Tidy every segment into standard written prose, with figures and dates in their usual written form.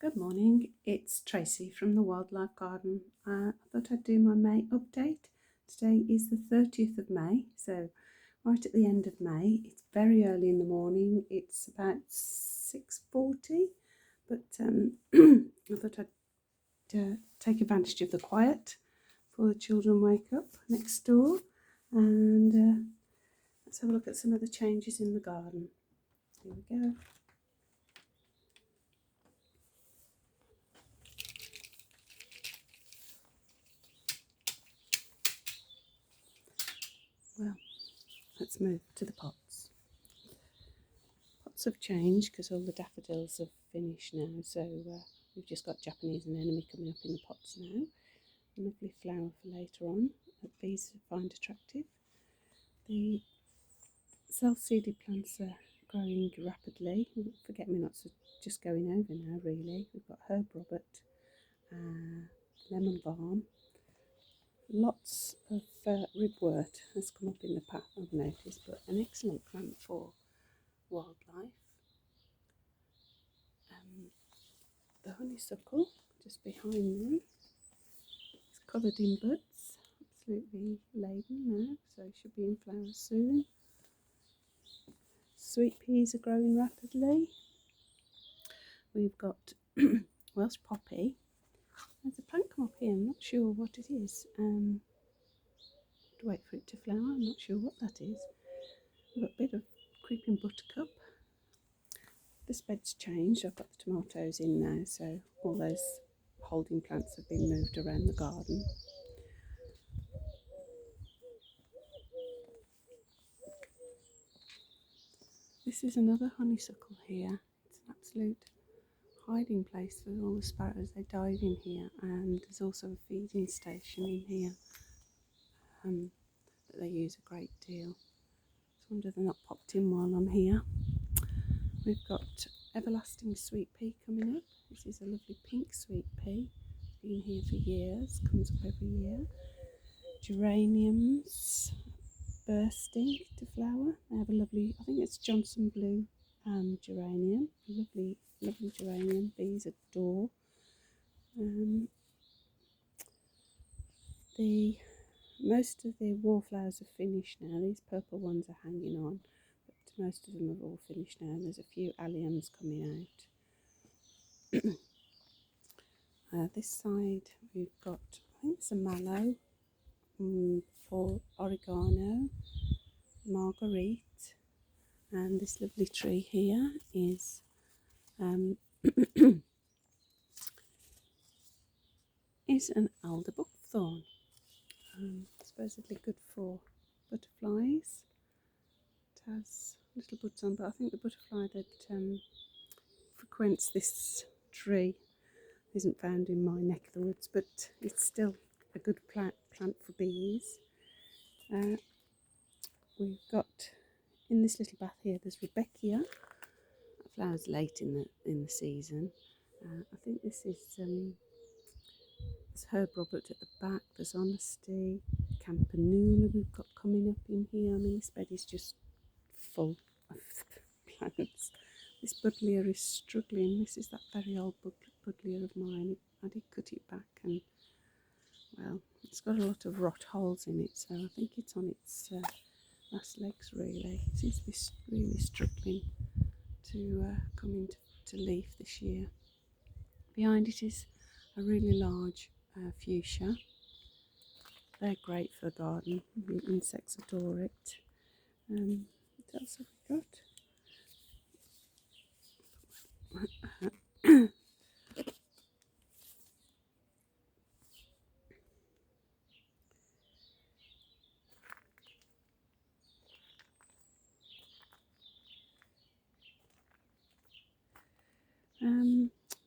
Good morning, it's Tracy from the Wildlife Garden. I thought I'd do my May update. Today is the 30th of May, so right at the end of May. It's very early in the morning, it's about 6:40, but I thought I'd take advantage of the quiet before the children wake up next door, and let's have a look at some of the changes in the garden. Here we go. Well, let's move to the pots. Pots have changed because all the daffodils have finished now, so we've just got Japanese anemone coming up in the pots now. A lovely flower for later on that bees find attractive. The self-seeded plants are growing rapidly. Forget-me-nots are just going over now, really. We've got Herb Robert, lemon balm. Lots of ribwort has come up in the path, I've noticed, but an excellent plant for wildlife. The honeysuckle just behind me, it's covered in buds, absolutely laden now, so it should be in flower soon. Sweet peas are growing rapidly. We've got Welsh poppy. There's a plant come up here, I'm not sure what it is. Wait for it to flower, I'm not sure what that is. We've got a bit of creeping buttercup. This bed's changed, I've got the tomatoes in now, so all those holding plants have been moved around the garden. This is another honeysuckle here. It's an absolute hiding place for all the sparrows. They dive in here, and there's also a feeding station in here that they use a great deal. I wonder if they're not popped in while I'm here. We've got everlasting sweet pea coming up. This is a lovely pink sweet pea. Been here for years, comes up every year. Geraniums bursting to flower. They have a lovely, I think it's Johnson blue geranium. Lovely, lovely geranium. Bees adore. Most of the wallflowers are finished now. These purple ones are hanging on, but most of them have all finished now. There's a few alliums coming out. This side we've got, I think it's a mallow, for oregano, marguerite, and this lovely tree here is is an Aldeba Thorn. Supposedly good for butterflies. It has little buds on, but I think the butterfly that frequents this tree isn't found in my neck of the woods, but it's still a good plant for bees. We've got in this little bath here, there's Rebecca. That flowers late in the season. I think this is there's Herb Robert at the back. There's Honesty, Campanula we've got coming up in here. I mean, this bed is just full of plants. This buddleia is struggling. This is that very old buddleia of mine. I did cut it back, and well, it's got a lot of rot holes in it, so I think it's on its last legs really. It seems to be really struggling to come into leaf this year. Behind it is a really large fuchsia. They're great for the garden. The insects adore it. What else have we got?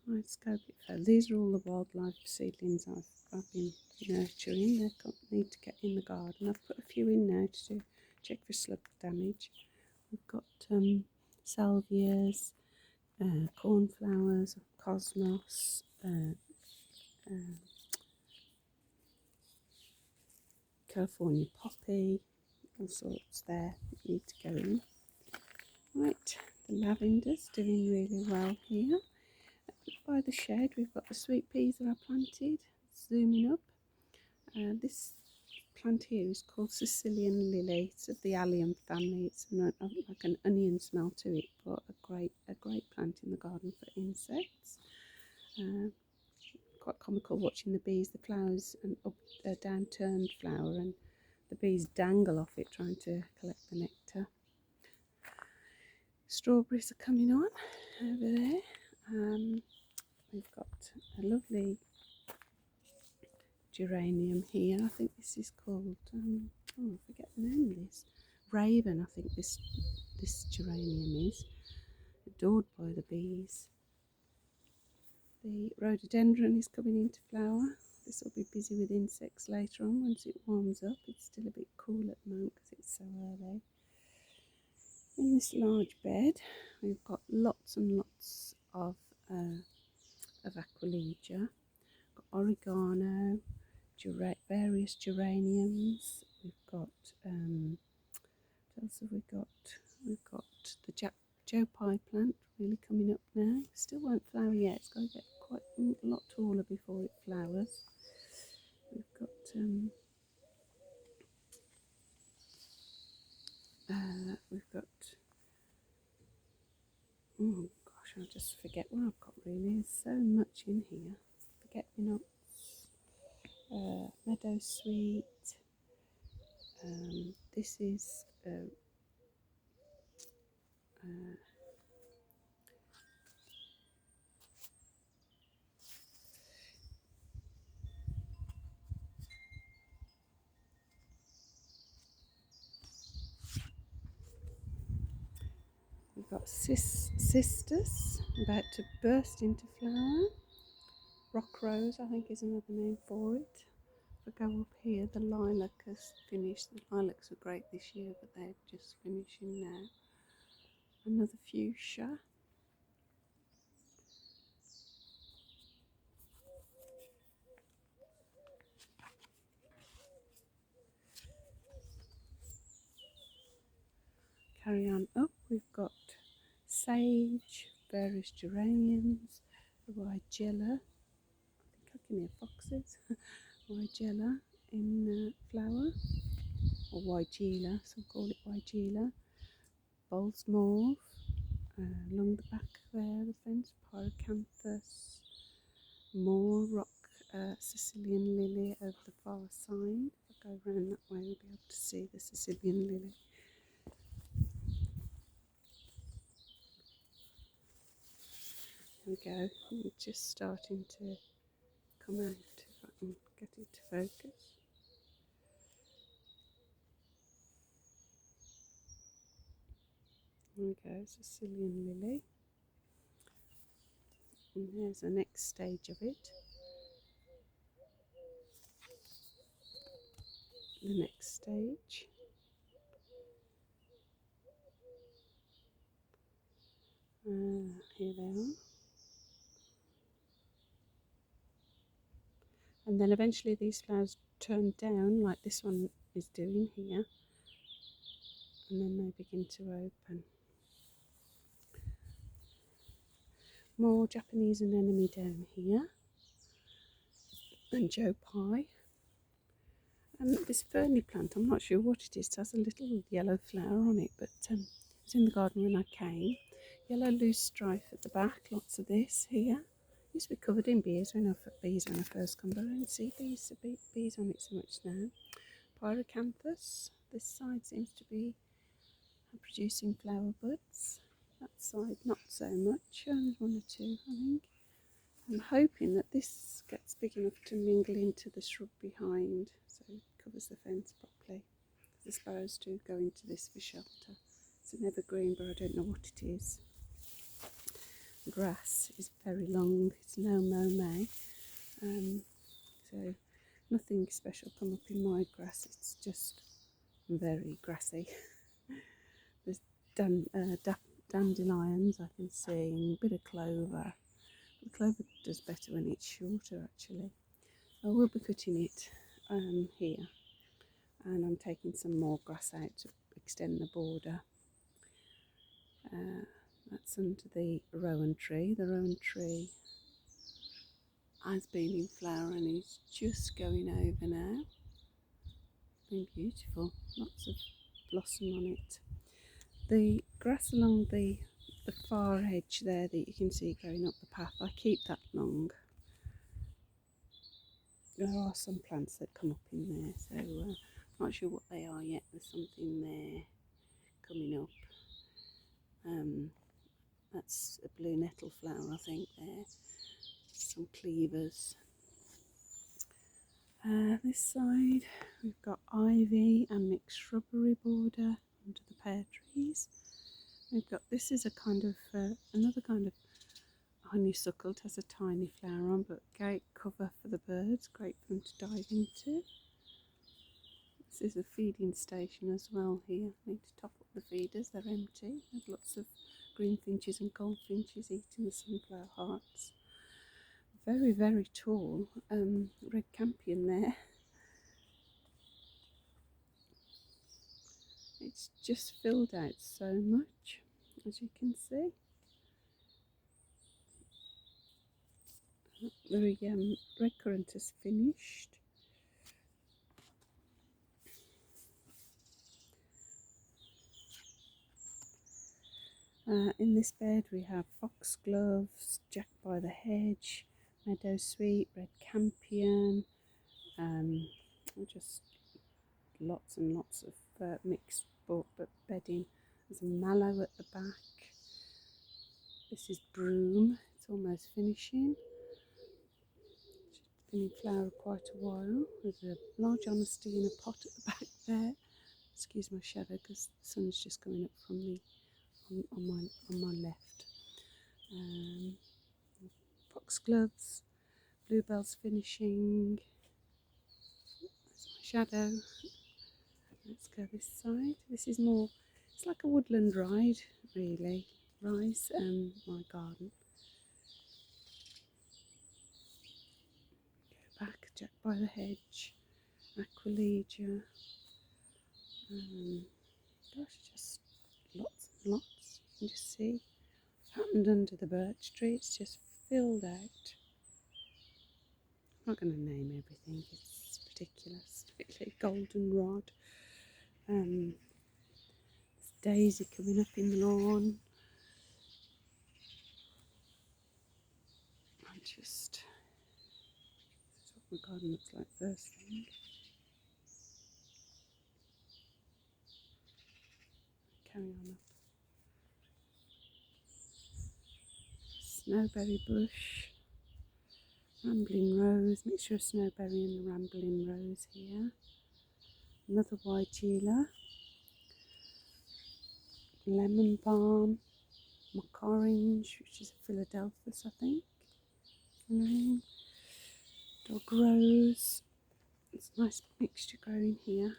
Let's go a bit further. These are all the wildlife seedlings I've been nurturing. They need to get in the garden. I've put a few in now to check for slug damage. We've got salvias, cornflowers, cosmos, California poppy, all sorts there that need to go in. Right, the lavender's doing really well here. by the shed we've got the sweet peas that I planted. Zooming up, this plant here is called Sicilian Lily. It's of the allium family. It's like an onion smell to it, but a great plant in the garden for insects. Quite comical watching the bees. The flowers an downturned flower, and the bees dangle off it trying to collect the nectar. Strawberries are coming on over there. We've got a lovely geranium here. I think this is called, I forget the name of this. Raven, I think this geranium is. Adored by the bees. The rhododendron is coming into flower. This will be busy with insects later on once it warms up. It's still a bit cool at the moment because it's so early. In this large bed, we've got lots and lots of Aquilegia. Got oregano, various geraniums. We've got what else have we got? We've got the Joe Pye plant really coming up now. Still won't flower yet. It's got to get quite a lot taller before it flowers. We've got oh gosh, I'll just forget what I've got really. There's so much in here. Forget-me-nots, meadow sweet. This is we've got cistus about to burst into flower. Rock rose, I think, is another name for it. If I go up here, the lilac has finished. The lilacs were great this year, but they're just finishing now. Another fuchsia. Carry on up, we've got sage, various geraniums, Weigela. I think I can hear foxes. Weigela in flower, or Weigela, some call it Weigela. Bulbs mauve, along the back there, the fence, Pyrocanthus. More rock Sicilian lily over the far side. If I go around that way, we'll be able to see the Sicilian lily. There we go. It's just starting to come out. If I can get it to focus. There we go, Sicilian lily. And here's the next stage of it. The next stage. Here they are. And then eventually these flowers turn down like this one is doing here. And then they begin to open. More Japanese anemone down here. And Joe Pye. And this ferny plant, I'm not sure what it is. It has a little yellow flower on it, but it's in the garden when I came. Yellow loose strife at the back, lots of this here. Used to be covered in bees when I first come, but I don't see bees on it so much now. Pyrocanthus, this side seems to be producing flower buds. That side not so much, only one or two I think. I'm hoping that this gets big enough to mingle into the shrub behind, so it covers the fence properly. The sparrows do go into this for shelter. It's an evergreen, but I don't know what it is. The grass is very long, it's no mow, so nothing special come up in my grass, it's just very grassy. There's dandelions I can see, a bit of clover. The clover does better when it's shorter actually. I will be cutting it here, and I'm taking some more grass out to extend the border. That's under the rowan tree. The rowan tree has been in flower and is just going over now. It's been beautiful, lots of blossom on it. The grass along the far edge there that you can see going up the path, I keep that long. There are some plants that come up in there, so I'm not sure what they are yet. There's something there coming up. That's a blue nettle flower, I think, there. Some cleavers. This side we've got ivy and mixed shrubbery border under the pear trees. We've got, this is a kind of another kind of honeysuckle. It has a tiny flower on, but great cover for the birds, great for them to dive into. This is a feeding station as well here. I need to top up the feeders, they're empty. There's lots of greenfinches and goldfinches eating the sunflower hearts. Very, very tall red campion there. It's just filled out so much, as you can see. The red currant is finished. In this bed we have foxgloves, jack by the hedge, meadow sweet, red campion, just lots and lots of mixed but bedding. There's a mallow at the back. This is broom, it's almost finishing. It's been in flower quite a while. There's a large honesty in a pot at the back there. Excuse my shadow because the sun's just coming up from me on my left. Foxgloves, bluebells finishing. There's my shadow. Let's go this side. This is more, it's like a woodland ride, really. Rise, my garden. Go back, jack by the hedge, aquilegia. Gosh, just lots and lots. You can just see happened under the birch tree. It's just filled out. I'm not going to name everything. It's ridiculous. Really, goldenrod. There's daisy coming up in the lawn. This is what my garden looks like first thing. Carry on up. Snowberry bush, rambling rose, mixture of snowberry and the rambling rose here. Another weigela, lemon balm, mock orange, which is a Philadelphus, I think. Dog rose. It's a nice mixture growing here.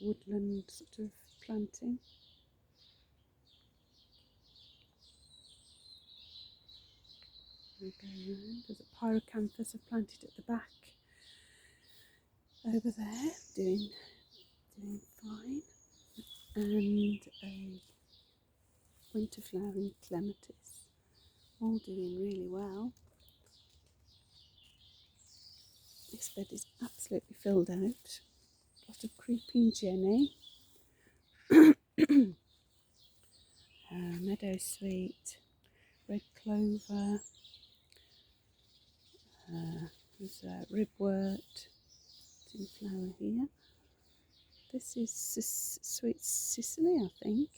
Woodland sort of planting. There's a Pyrocanthus I've planted at the back over there, doing fine, and a winter flowering clematis, all doing really well. This bed is absolutely filled out. A lot of creeping jenny, meadow sweet, red clover. There's ribwort, it's in flower here. This is Sweet Sicily, I think.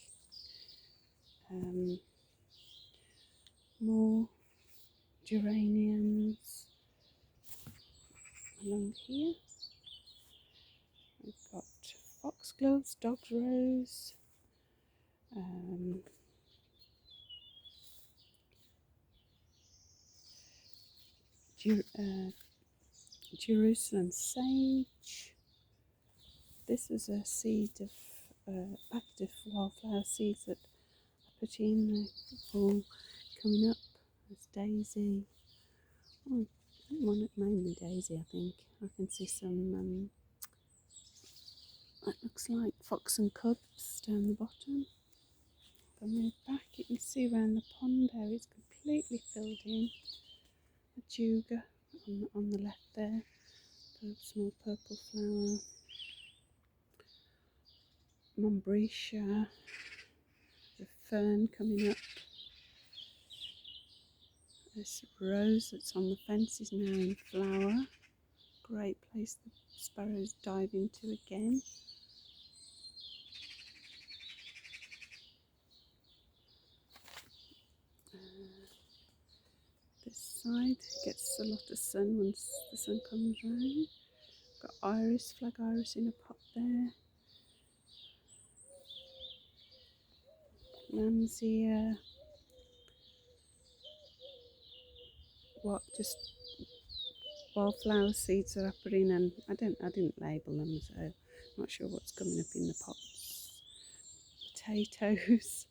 More geraniums along here. We've got foxgloves, dog's rose, Jerusalem sage. This is a seed of packet of wildflower seeds that I put in. They're all coming up. There's daisy. Oh, mainly daisy, I think. I can see some That looks like fox and cubs down the bottom. If I move back, you can see around the pond there it's completely filled in. A juga on the left there, small purple flower. Mombretia, the fern coming up. This rose that's on the fence is now in flower. Great place the sparrows dive into again. This side gets a lot of sun once the sun comes round. Got iris, flag iris in a pot there. Lambsia. Just wildflower seeds are up in, and I didn't label them, so I'm not sure what's coming up in the pots. Potatoes.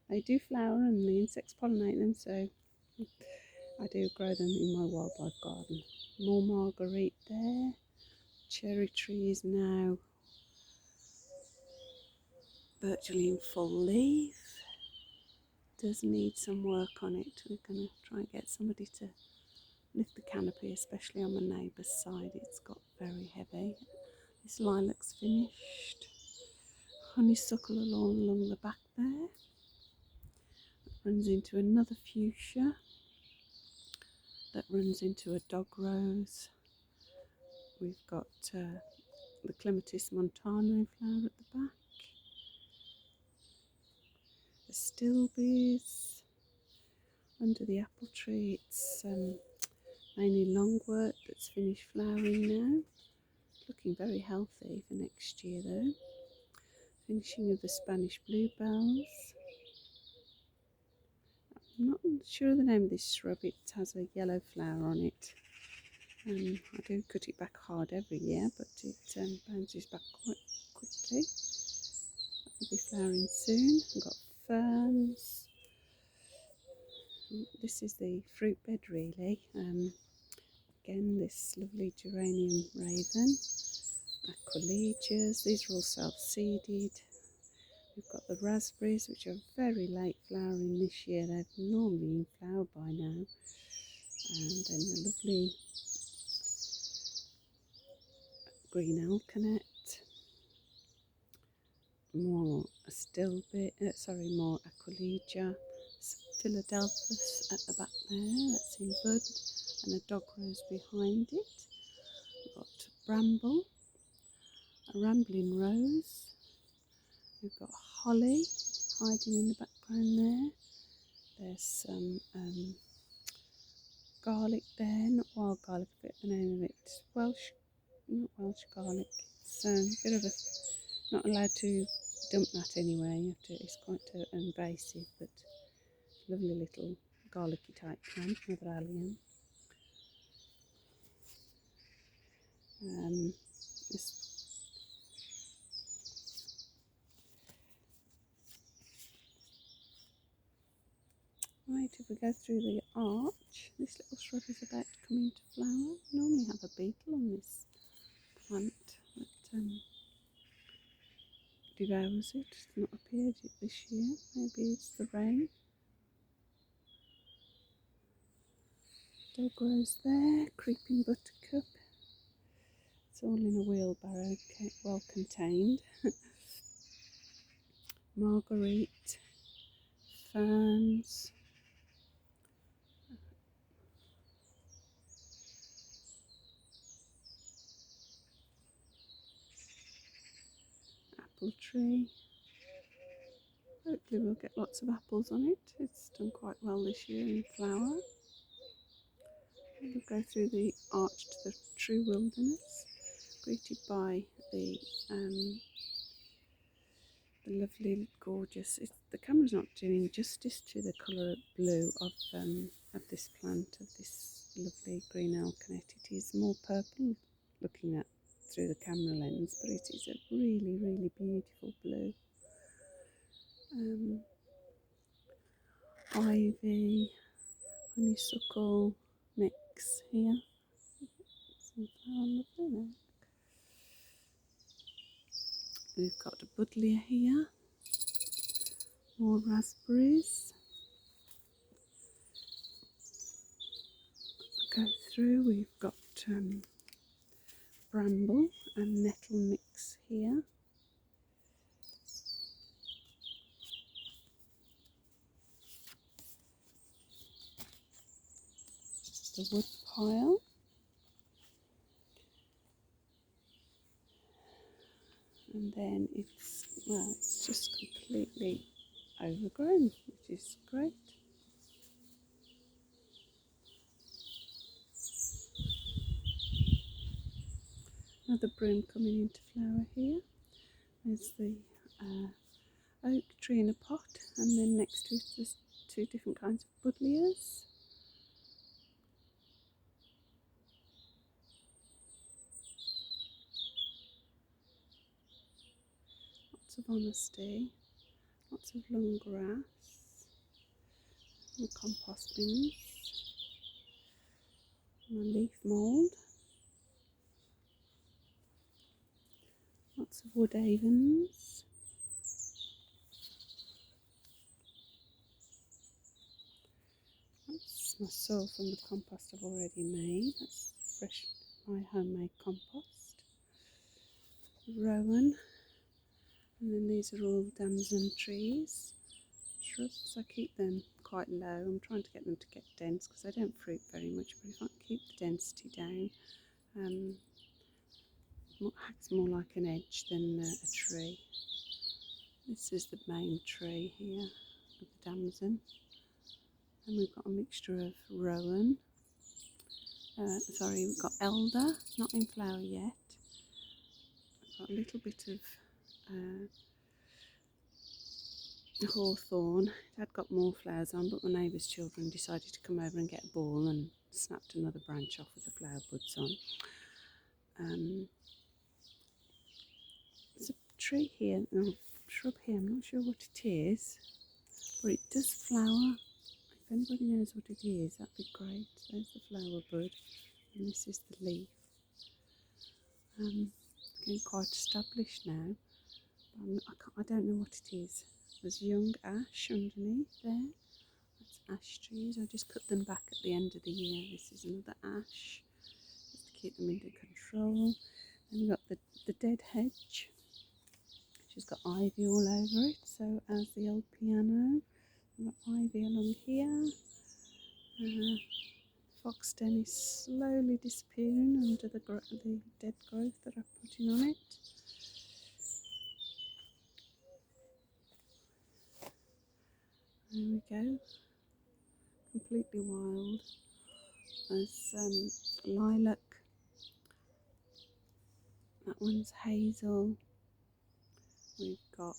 They do flower and the insects pollinate them, so I do grow them in my wildlife garden. More marguerite there. Cherry tree is now virtually in full leaf. Does need some work on it. We're going to try and get somebody to lift the canopy, especially on my neighbour's side. It's got very heavy. This lilac's finished. Honeysuckle along the back there. That runs into another fuchsia. That runs into a dog rose. We've got the Clematis montana in flower at the back. The stilbees under the apple tree. It's mainly longwort that's finished flowering now. Looking very healthy for next year though. Finishing of the Spanish bluebells. I'm not sure of the name of this shrub. It has a yellow flower on it. I do cut it back hard every year, but it bounces back quite quickly. That will be flowering soon. I've got ferns. This is the fruit bed really. Again, this lovely geranium raven. Aquilegias. These are all self-seeded. We've got the raspberries, which are very late flowering this year. They're normally in flower by now. And then the lovely green alkanet. More more Aquilegia. Philadelphus at the back there, that's in bud, and a dog rose behind it. We've got bramble, a rambling rose. We've got holly hiding in the background there. There's some garlic there, not wild garlic, I forget the name of it. Not Welsh garlic. It's a bit of a, not allowed to dump that anywhere. It's quite invasive, but lovely little garlicky type plant, another allium. Right, if we go through the arch, this little shrub is about to come into flower. I normally have a beetle on this plant, but devours it. It's not appeared this year. Maybe it's the rain. Dog rose there, creeping buttercup. It's all in a wheelbarrow, well contained. Marguerite, ferns. Apple tree. Hopefully we'll get lots of apples on it. It's done quite well this year in flower. We'll go through the arch to the true wilderness, greeted by the lovely, gorgeous. The camera's not doing justice to the colour blue of this plant, of this lovely green alkanet. It is more purple looking at through the camera lens, but it is a really, really beautiful blue. Ivy, honeysuckle mix here. Some flower lovely there. we've got a buddleia here, more raspberries. Go through, we've got bramble and nettle mix here. The wood pile. And then it's just completely overgrown, which is great. Another broom coming into flower here. There's the oak tree in a pot, and then next to it there's two different kinds of buddleias. Lots of honesty, lots of long grass, and compost bins, and a leaf mould, lots of wood avens. That's my soil from the compost I've already made. That's fresh, my homemade compost. Rowan, and then these are all damson trees, shrubs. I keep them quite low. I'm trying to get them to get dense because they don't fruit very much, but if I keep the density down, acts more like an edge than a tree. This is the main tree here of the damson, and we've got a mixture of rowan. We've got elder, not in flower yet. I've got a little bit of hawthorn. It had got more flowers on, but my neighbour's children decided to come over and get a ball and snapped another branch off with the flower buds on. There's a tree here, no, shrub here, I'm not sure what it is, but it does flower. If anybody knows what it is, that'd be great. There's the flower bud, and this is the leaf. Getting quite established now. I don't know what it is. There's young ash underneath there. That's ash trees. I just cut them back at the end of the year. This is another ash, just to keep them under control. Then we've got the dead hedge, which has got ivy all over it. So as the old piano, we've got ivy along here. Foxden is slowly disappearing under the dead growth that I've put in on it. There we go, completely wild. There's lilac, that one's hazel, we've got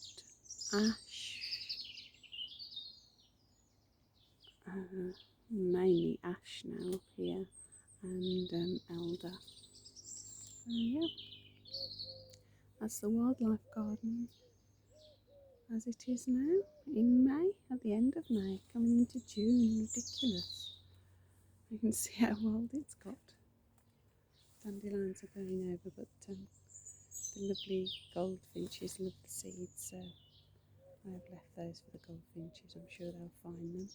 ash, mainly ash now up here, and elder. Yeah, that's the wildlife garden as it is now in May, at the end of May, coming into June. Ridiculous. You can see how wild it's got. Dandelions are going over, but the lovely goldfinches love the seeds, so I have left those for the goldfinches. I'm sure they'll find them.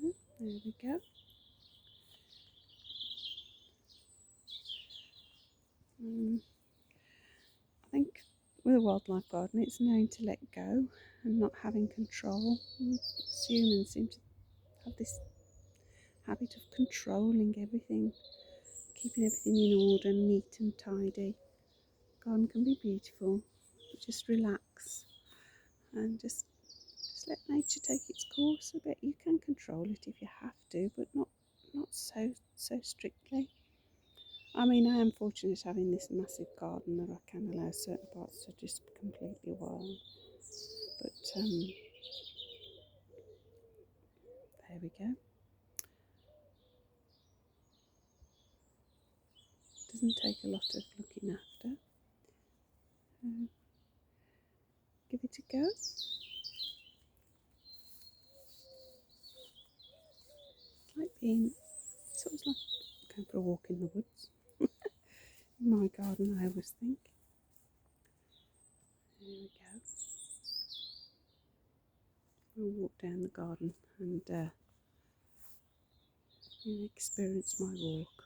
Oh, there we go. I think with a wildlife garden, it's known to let go and not having control. Humans seem to have this habit of controlling everything, keeping everything in order, neat and tidy. Garden can be beautiful, but just relax and just let nature take its course a bit. You can control it if you have to, but not so strictly. I mean, I am fortunate having this massive garden that I can allow certain parts to just be completely wild. But there we go. Doesn't take a lot of looking after. Give it a go. It's like going for a walk in the woods. in my garden, I always think. There we go. I'll walk down the garden and experience my walk.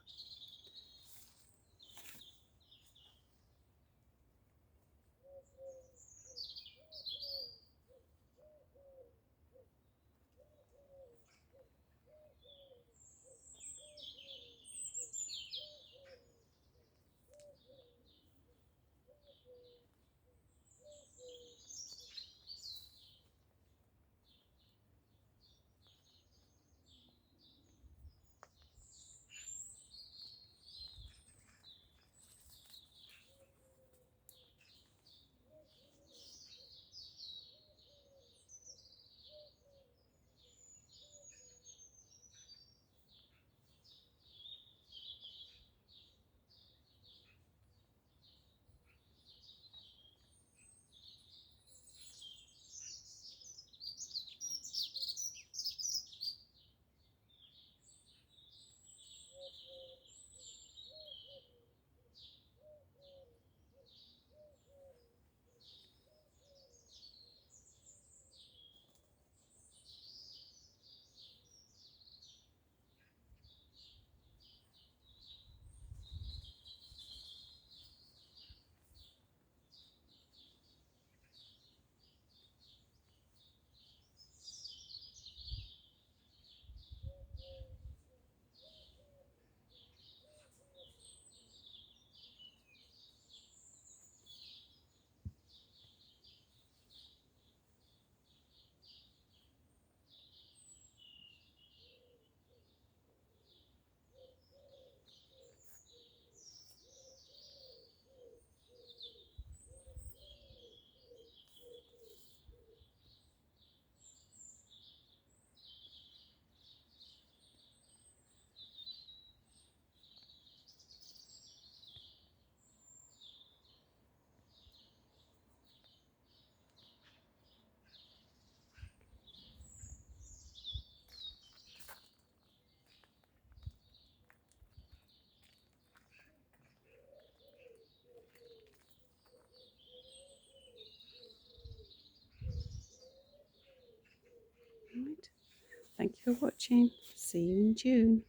Right. Thank you for watching. See you in June.